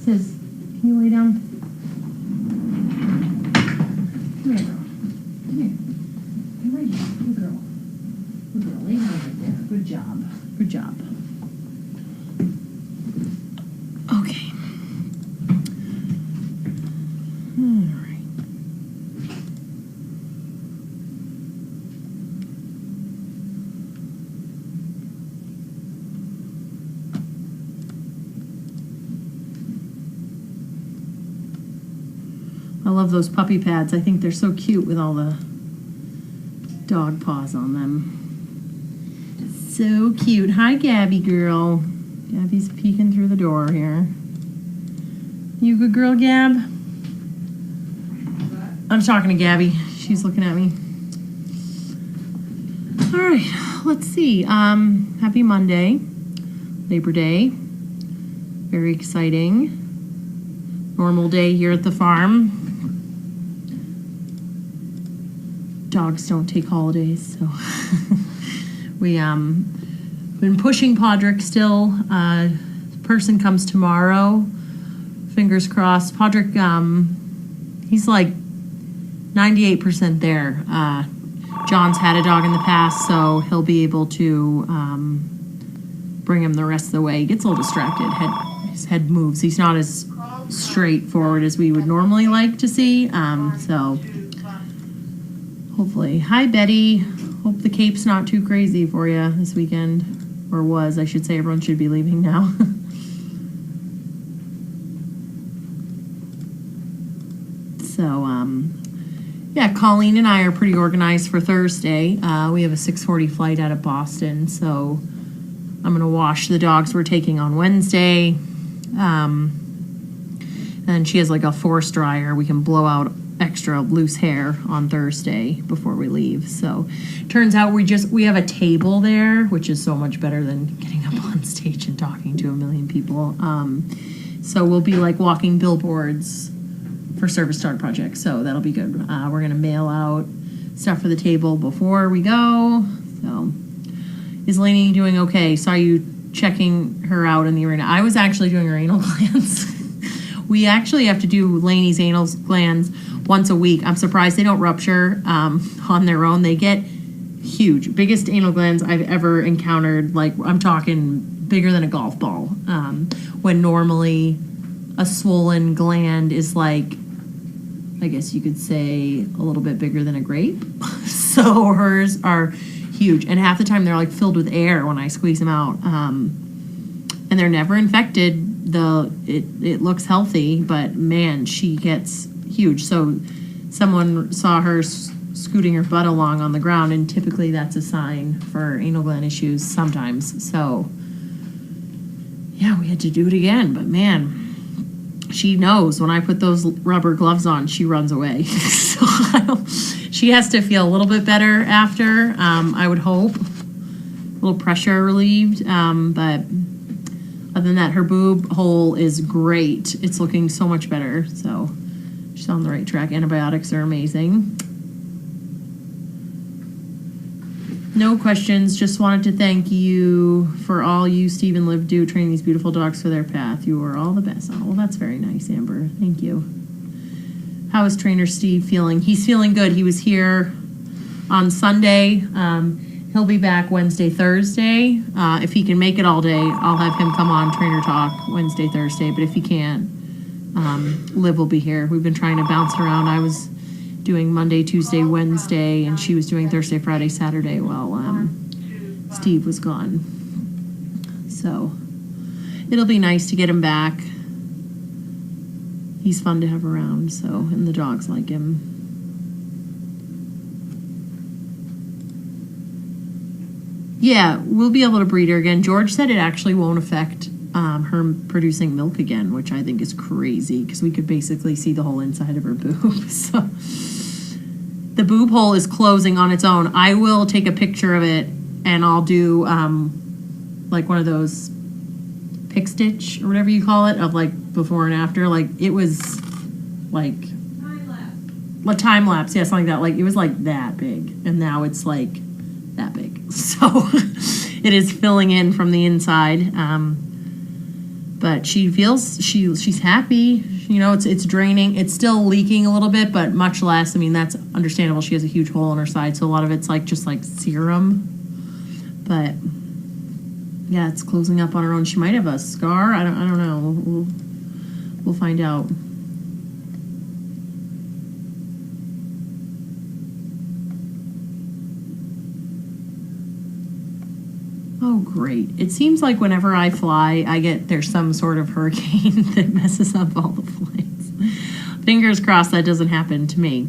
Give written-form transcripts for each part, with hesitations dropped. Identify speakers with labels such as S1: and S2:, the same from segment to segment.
S1: Sis, can you lay down? Come here, girl. Come here. Come right here. Good girl. Good girl. Lay down right there. Good job. Good job. Okay. All right. I love those puppy pads. I think they're so cute with all the dog paws on them. So cute. Hi, Gabby girl. Gabby's peeking through the door here. You good girl, Gab? I'm talking to Gabby. She's looking at me. All right, let's see. Happy Monday, Labor Day. Very exciting. Normal day here at the farm. Dogs don't take holidays, so we been pushing Podrick still. Person comes tomorrow. Fingers crossed. Podrick, he's like 98% there. John's had a dog in the past, so he'll be able to bring him the rest of the way. He gets a little distracted. His head moves. He's not as straightforward as we would normally like to see. So hopefully. Hi, Betty. Hope the Cape's not too crazy for you this weekend. Or was, I should say. Everyone should be leaving now. So, yeah, Colleen and I are pretty organized for Thursday. We have a 6:40 flight out of Boston, so I'm going to wash the dogs we're taking on Wednesday. And she has like a force dryer. We can blow out extra loose hair on Thursday before we leave. So turns out we have a table there, which is so much better than getting up on stage and talking to a million people. So we'll be like walking billboards for Service Dog Project, so that'll be good. We're gonna mail out stuff for the table before we go. So is Lainey doing okay? Saw you checking her out in the arena. I was actually doing her anal glands. We actually have to do Lainey's anal glands once a week. I'm surprised they don't rupture on their own. They get huge. Biggest anal glands I've ever encountered. Like, I'm talking bigger than a golf ball. When normally a swollen gland is like, I guess you could say a little bit bigger than a grape. So hers are huge. And half the time they're like filled with air when I squeeze them out. And they're never infected. It looks healthy, but man, she gets huge. So someone saw her scooting her butt along on the ground, and typically that's a sign for anal gland issues sometimes. So yeah, we had to do it again, but man, she knows when I put those rubber gloves on, she runs away. So she has to feel a little bit better after, I would hope. A little pressure relieved, but other than that, her boob hole is great. It's looking so much better, so she's on the right track. Antibiotics are amazing. No questions. Just wanted to thank you for all you, Steve and Liv, do training these beautiful dogs for their path. You are all the best. Oh, well, that's very nice, Amber. Thank you. How is trainer Steve feeling? He's feeling good. He was here on Sunday. He'll be back Wednesday, Thursday. If he can make it all day, I'll have him come on Trainer Talk Wednesday, Thursday. But if he can't, Liv will be here. We've been trying to bounce it around. I was doing Monday, Tuesday, Wednesday, and she was doing Thursday, Friday, Saturday while Steve was gone. So it'll be nice to get him back. He's fun to have around, so, and the dogs like him. Yeah, we'll be able to breed her again. George said it actually won't affect her producing milk again, which I think is crazy because we could basically see the whole inside of her boob. So the boob hole is closing on its own. I will take a picture of it and I'll do like one of those pick stitch or whatever you call it of like before and after. Like it was like time lapse, yeah, something like that. Like it was like that big, and now it's like that big. So it is filling in from the inside. But she feels she's happy. You know, it's draining. It's still leaking a little bit, but much less. I mean, that's understandable. She has a huge hole in her side, so a lot of it's like just like serum. But yeah, it's closing up on her own. She might have a scar. I don't know. We'll find out. Oh, great. It seems like whenever I fly, there's some sort of hurricane that messes up all the flights. Fingers crossed that doesn't happen to me.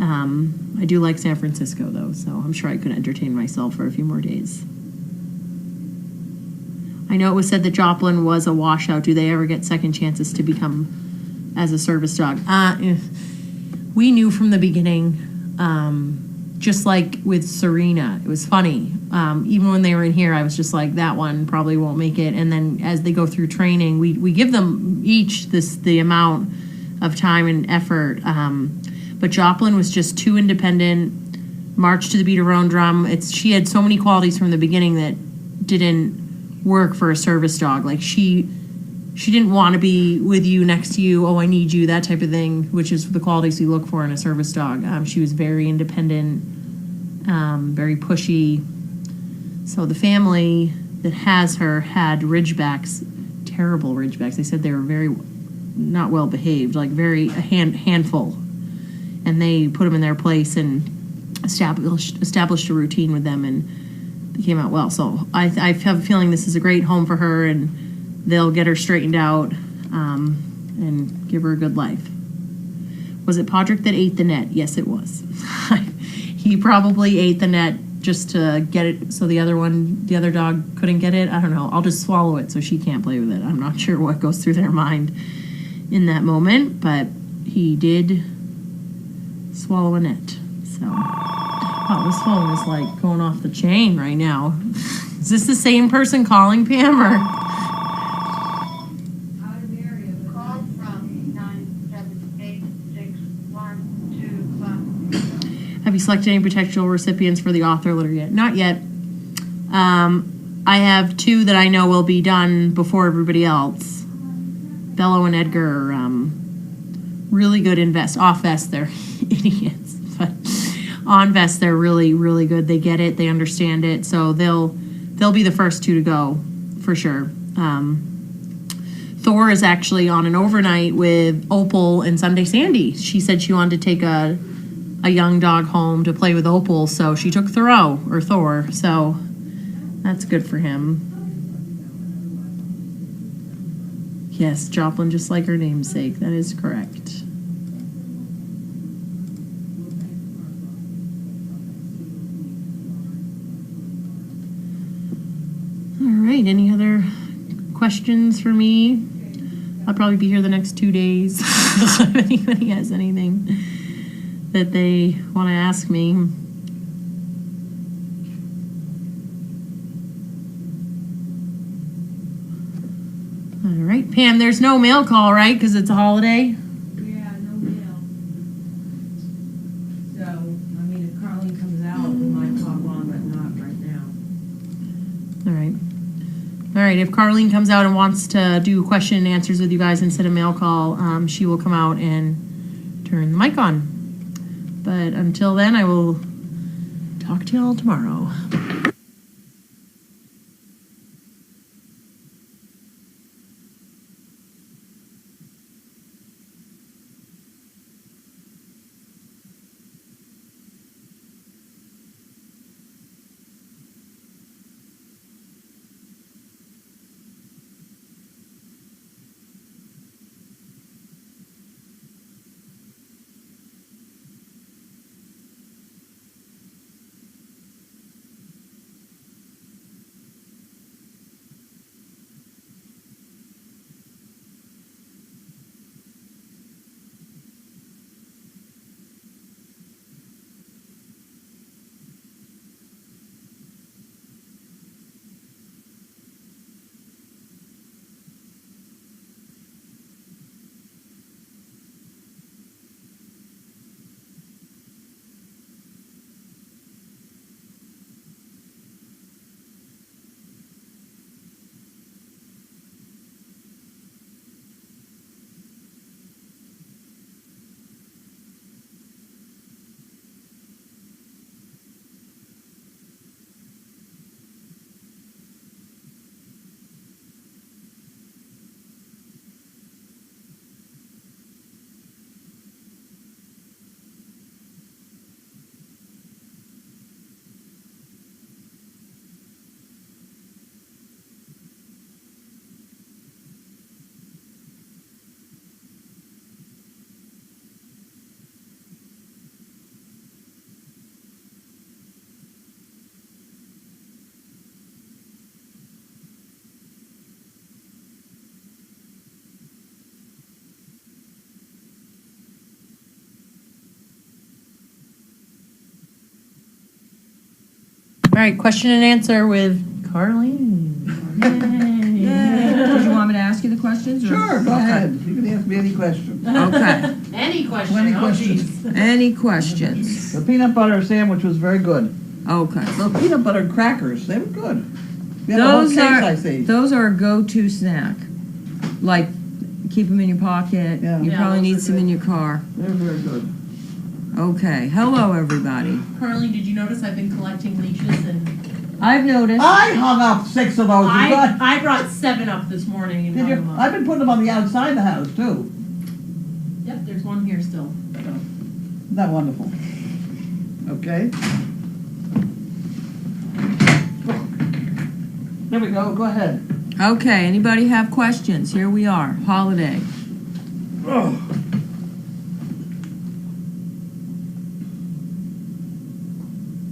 S1: I do like San Francisco, though, so I'm sure I could entertain myself for a few more days. I know it was said that Joplin was a washout. Do they ever get second chances to become as a service dog? We knew from the beginning. Just like with Serena, it was funny. Even when they were in here, I was just like, that one probably won't make it. And then as they go through training, we give them each the amount of time and effort. But Joplin was just too independent, marched to the beat of her own drum. She had so many qualities from the beginning that didn't work for a service dog. Like she didn't want to be with you, next to you, oh, I need you, that type of thing, which is the qualities you look for in a service dog. She was very independent, very pushy. So the family that has her had Ridgebacks, terrible Ridgebacks. They said they were very not well behaved, like very a handful. And they put them in their place and established a routine with them, and they came out well. So I have a feeling this is a great home for her, and they'll get her straightened out and give her a good life. Was it Podrick that ate the net? Yes, it was. He probably ate the net just to get it so the other dog couldn't get it. I don't know. I'll just swallow it so she can't play with it. I'm not sure what goes through their mind in that moment, but he did swallow a net. So, wow, this phone is like going off the chain right now. Is this the same person calling, Pam, or? Have you selected any potential recipients for the author litter yet? Not yet. I have 2 that I know will be done before everybody else. Bello and Edgar are really good off vest. They're idiots, but on vest they're really, really good. They get it. They understand it. So they'll be the first 2 to go for sure. Thor is actually on an overnight with Opal and Sunday Sandy. She said she wanted to take a young dog home to play with Opal, so she took Thor, so that's good for him. Yes, Joplin, just like her namesake, that is correct. All right, any other questions for me? I'll probably be here the next 2 days. If anybody has anything that they want to ask me. All right, Pam, there's no mail call, right? Because it's a holiday?
S2: Yeah, no mail. So, I mean, if Carlene comes out, we might pop on, but not right now.
S1: All right. All right, if Carlene comes out and wants to do question and answers with you guys instead of mail call, she will come out and turn the mic on. But until then, I will talk to y'all tomorrow. right, question and answer with Carlene.
S3: Did you want me to ask you the questions? Or?
S4: Sure, go ahead. You can ask me any question.
S1: Okay.
S2: Any question?
S4: Any
S2: Oh,
S4: questions?
S2: geez.
S1: Any questions?
S4: The peanut butter sandwich was very good.
S1: Okay.
S4: The peanut butter crackers, they were good. We had a whole
S1: Those
S4: case, I
S1: are
S4: see.
S1: those are a go-to snack. Like, keep them in your pocket.
S4: Yeah.
S1: You
S2: Yeah,
S1: probably
S2: those
S1: need
S2: are
S1: some
S2: good.
S1: in your car.
S4: They're very good.
S1: Okay. Hello, everybody.
S2: Carlene, did you notice I've been collecting leashes and
S1: I've noticed.
S4: I hung up 6 of those. You got-
S2: I brought 7 up this morning and
S4: Did
S2: hung
S4: you?
S2: them up.
S4: I've been putting them on the outside of the house, too.
S2: Yep, there's one here still. So.
S4: Isn't that wonderful? Okay. There we go. Go ahead.
S1: Okay. Anybody have questions? Here we are. Holiday.
S4: Oh.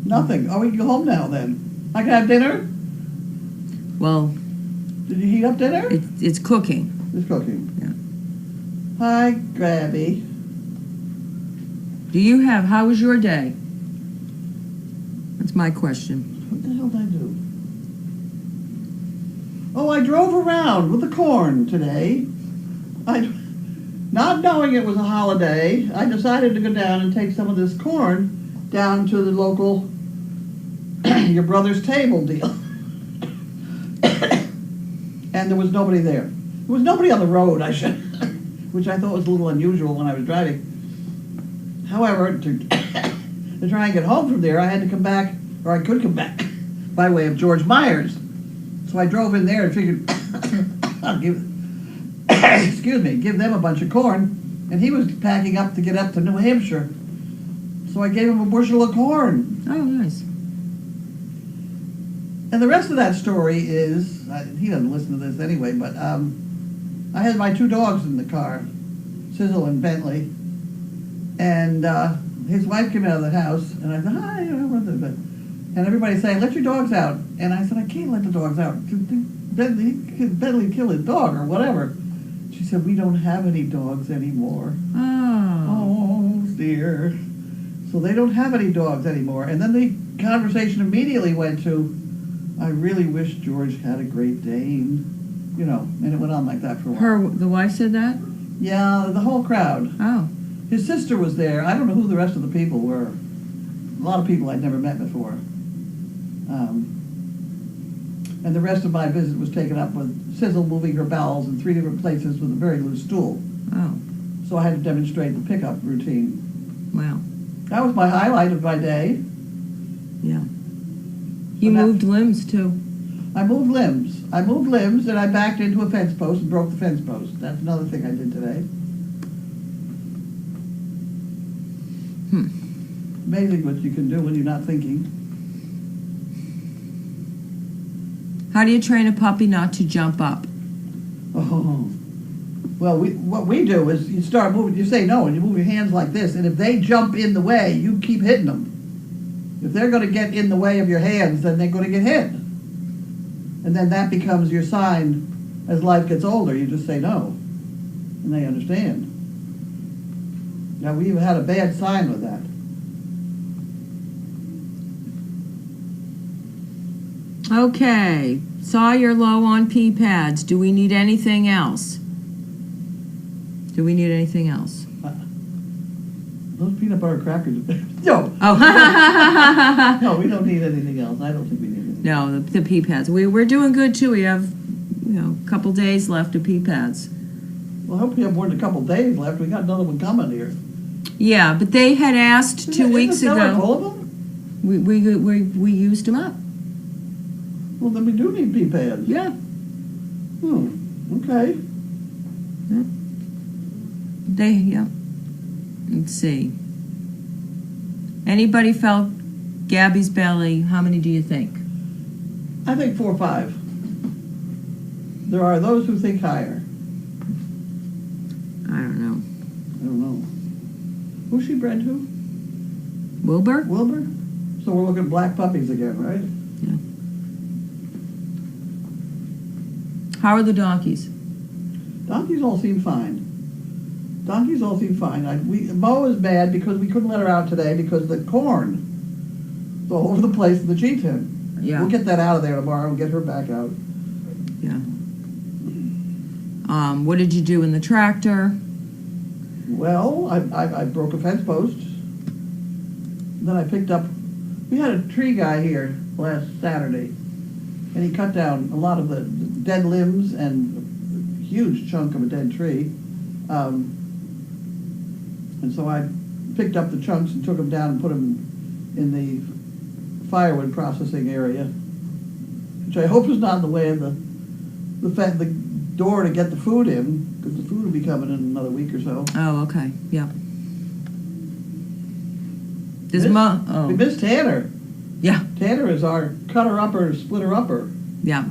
S4: Nothing. Oh, we can go home now then. I can have dinner?
S1: Well,
S4: Did you heat up dinner?
S1: it's cooking.
S4: It's cooking.
S1: Yeah.
S4: Hi, Grabby.
S1: Do you have? How was your day? That's my question.
S4: What the hell did I do? Oh, I drove around with the corn today. Not knowing it was a holiday, I decided to go down and take some of this corn down to the local your brother's table deal. And there was nobody there. There was nobody on the road, which I thought was a little unusual when I was driving. However, to try and get home from there, I had to come back, or I could come back, by way of George Myers. So I drove in there and figured I'll give them a bunch of corn, and he was packing up to get up to New Hampshire. So I gave him a bushel of corn.
S1: Oh, nice.
S4: And the rest of that story is, he doesn't listen to this anyway, but I had my 2 dogs in the car, Sizzle and Bentley, and his wife came out of the house, and I said, hi, and everybody's saying, let your dogs out. And I said, I can't let the dogs out. Bentley killed his dog or whatever. She said, we don't have any dogs anymore.
S1: Oh.
S4: Oh, dear. So they don't have any dogs anymore. And then the conversation immediately went to, I really wish George had a Great Dane. You know, and it went on like that for a while.
S1: The wife said that?
S4: Yeah, the whole crowd.
S1: Oh.
S4: His sister was there. I don't know who the rest of the people were. A lot of people I'd never met before. And the rest of my visit was taken up with Sizzle moving her bowels in 3 different places with a very loose stool.
S1: Oh.
S4: So I had to demonstrate the pickup routine.
S1: Wow.
S4: That was my highlight of my day.
S1: Yeah. You
S4: Well, that-
S1: moved limbs too.
S4: I moved limbs. And I backed into a fence post and broke the fence post. That's another thing I did today. Amazing what you can do when you're not thinking.
S1: How do you train a puppy not to jump up?
S4: Oh. Well, what we do is you start moving, you say no, and you move your hands like this, and if they jump in the way, you keep hitting them. If they're going to get in the way of your hands, then they're going to get hit. And then that becomes your sign as life gets older. You just say no, and they understand. Now, we even had a bad sign with that.
S1: Okay. Saw you're low on pea pads. Do we need anything else? Do we need anything else?
S4: Those peanut butter crackers, no.
S1: Oh.
S4: No, we don't need anything else. I don't think we need anything.
S1: No, the pea pads. We're doing good too. We have, a couple days left of pea pads.
S4: Well, I hope we have more than a couple days left. We got another one coming here.
S1: Yeah, but they had asked 2 weeks
S4: Isn't the cellar
S1: ago.
S4: full of them?
S1: We used them up.
S4: Well, then we do need pea pads.
S1: Yeah.
S4: Okay.
S1: Yeah. Let's see. Anybody felt Gabby's belly? How many do you think?
S4: I think 4 or 5. There are those who think higher.
S1: I don't know.
S4: I don't know. Who's she bred to?
S1: Wilbur?
S4: Wilbur? So we're looking at black puppies again, right?
S1: Yeah. How are the donkeys?
S4: Donkeys all seem fine. Mo is mad because we couldn't let her out today because the corn is all over the place in the G-tin.
S3: Yeah.
S4: We'll get that out of there tomorrow and get her back out.
S3: Yeah. What did you do in the tractor?
S4: Well, I broke a fence post. Then I picked up, we had a tree guy here last Saturday, and he cut down a lot of the dead limbs and a huge chunk of a dead tree. And so I picked up the chunks and took them down and put them in the firewood processing area, which I hope is not in the way of the door to get the food in, because the food will be coming in another week or so.
S3: Oh, okay. Yeah.
S4: We miss Tanner.
S3: Yeah.
S4: Tanner is our cutter-upper, splitter-upper.
S3: Yeah.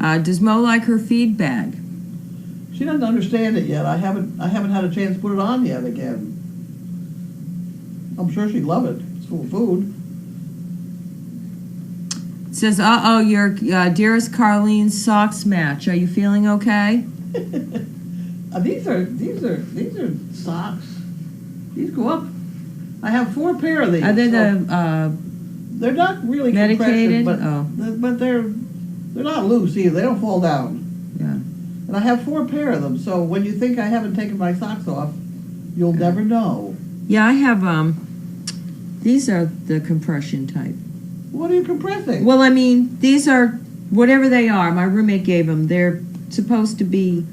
S3: Does Mo like her feed bag?
S4: She doesn't understand it yet. I haven't had a chance to put it on yet again. I'm sure she'd love it. It's full of food.
S3: It says, uh-oh, your dearest Carlene's socks match. Are you feeling okay?
S4: These are socks. These go up. I have 4 pair of these.
S3: Are they
S4: so
S3: the
S4: they're not really
S3: medicated?
S4: but they're not loose either. They don't fall down.
S3: Yeah.
S4: And I have 4 pair of them. So when you think I haven't taken my socks off, you'll never know.
S3: Yeah, I have, these are the compression type.
S4: What are you compressing?
S3: Well, I mean, these are, whatever they are, my roommate gave them. They're supposed to be,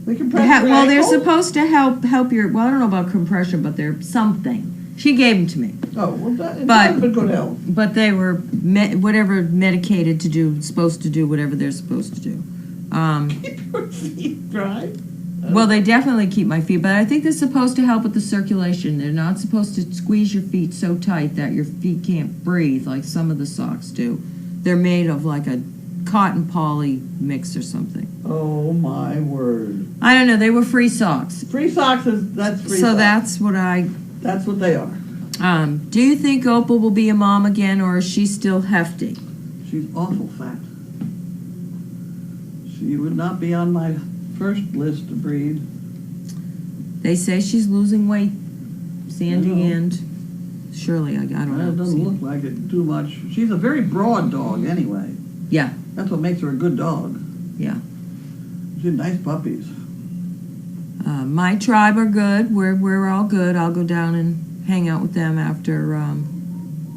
S4: They compress your
S3: well, they're
S4: ankle?
S3: supposed to help your, well, I don't know about compression, but they're something. She gave them to me.
S4: Oh, well, that
S3: But-
S4: has been good health.
S3: But they were, whatever medicated to do, supposed to do whatever they're supposed to do.
S4: Keep your feet dry.
S3: Well, they definitely keep my feet, but I think they're supposed to help with the circulation. They're not supposed to squeeze your feet so tight that your feet can't breathe like some of the socks do. They're made of like a cotton poly mix or something.
S4: Oh my word!
S3: I don't know. They were free socks.
S4: Free socks that's free.
S3: So
S4: socks.
S3: that's
S4: what they are.
S3: Do you think Opal will be a mom again, or is she still hefty?
S4: She's awful fat. She would not be on my first list to breed.
S3: They say she's losing weight, Sandy
S4: I know.
S3: and Shirley. I don't know.
S4: It doesn't look like it too much. She's a very broad dog anyway.
S3: Yeah,
S4: That's what makes her a good dog.
S3: yeah.
S4: She's nice puppies.
S3: My tribe are good. We're all good. I'll go down and hang out with them after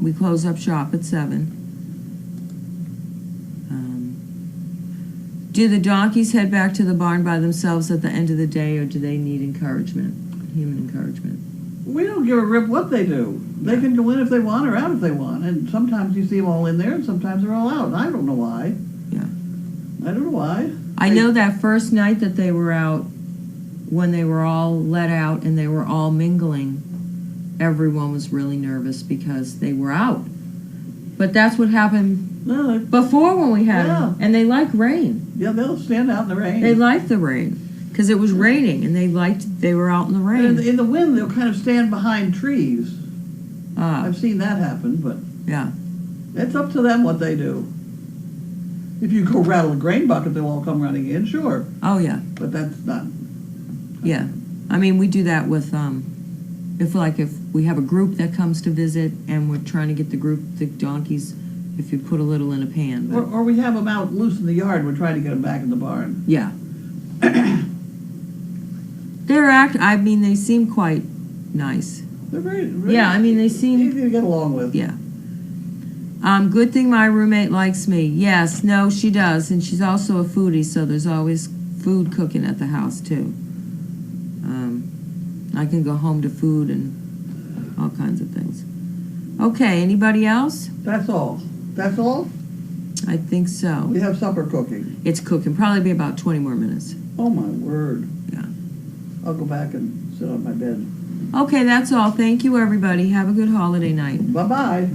S3: we close up shop at 7. Do the donkeys head back to the barn by themselves at the end of the day, or do they need encouragement, human encouragement?
S4: We don't give a rip what they do. They can go in if they want or out if they want. And sometimes you see them all in there and sometimes they're all out. And I don't know why.
S3: Yeah.
S4: I don't know why.
S3: I know that first night that they were out, when they were all let out and they were all mingling, everyone was really nervous because they were out. But that's what happened
S4: No,
S3: before when we had them.
S4: Yeah.
S3: And they like rain.
S4: yeah, they'll stand out in the rain.
S3: They liked the rain because it was raining and they were out in the rain.
S4: in the wind, they'll kind of stand behind trees.
S3: Ah,
S4: I've seen that happen, but
S3: yeah.
S4: it's up to them what they do. If you go rattle a grain bucket, they'll all come running in, sure.
S3: Oh, yeah.
S4: But that's not.
S3: Yeah. I mean, we do that with, if we have a group that comes to visit and we're trying to get the donkeys, if you put a little in a pan. But,
S4: Or we have them out loose in the yard. We're trying to get them back in the barn.
S3: yeah. I mean, they seem quite nice.
S4: They're very
S3: Yeah, I mean, they seem,
S4: easy to get along with.
S3: yeah. Good thing my roommate likes me. Yes, no, she does. And she's also a foodie, so there's always food cooking at the house, too. I can go home to food and all kinds of things. Okay, anybody else?
S4: That's all. That's all?
S3: I think so.
S4: We have supper cooking.
S3: It's cooking. Probably be about 20 more minutes.
S4: Oh, my word.
S3: Yeah.
S4: I'll go back and sit on my bed.
S3: Okay, that's all. Thank you, everybody. Have a good holiday night.
S4: Bye-bye.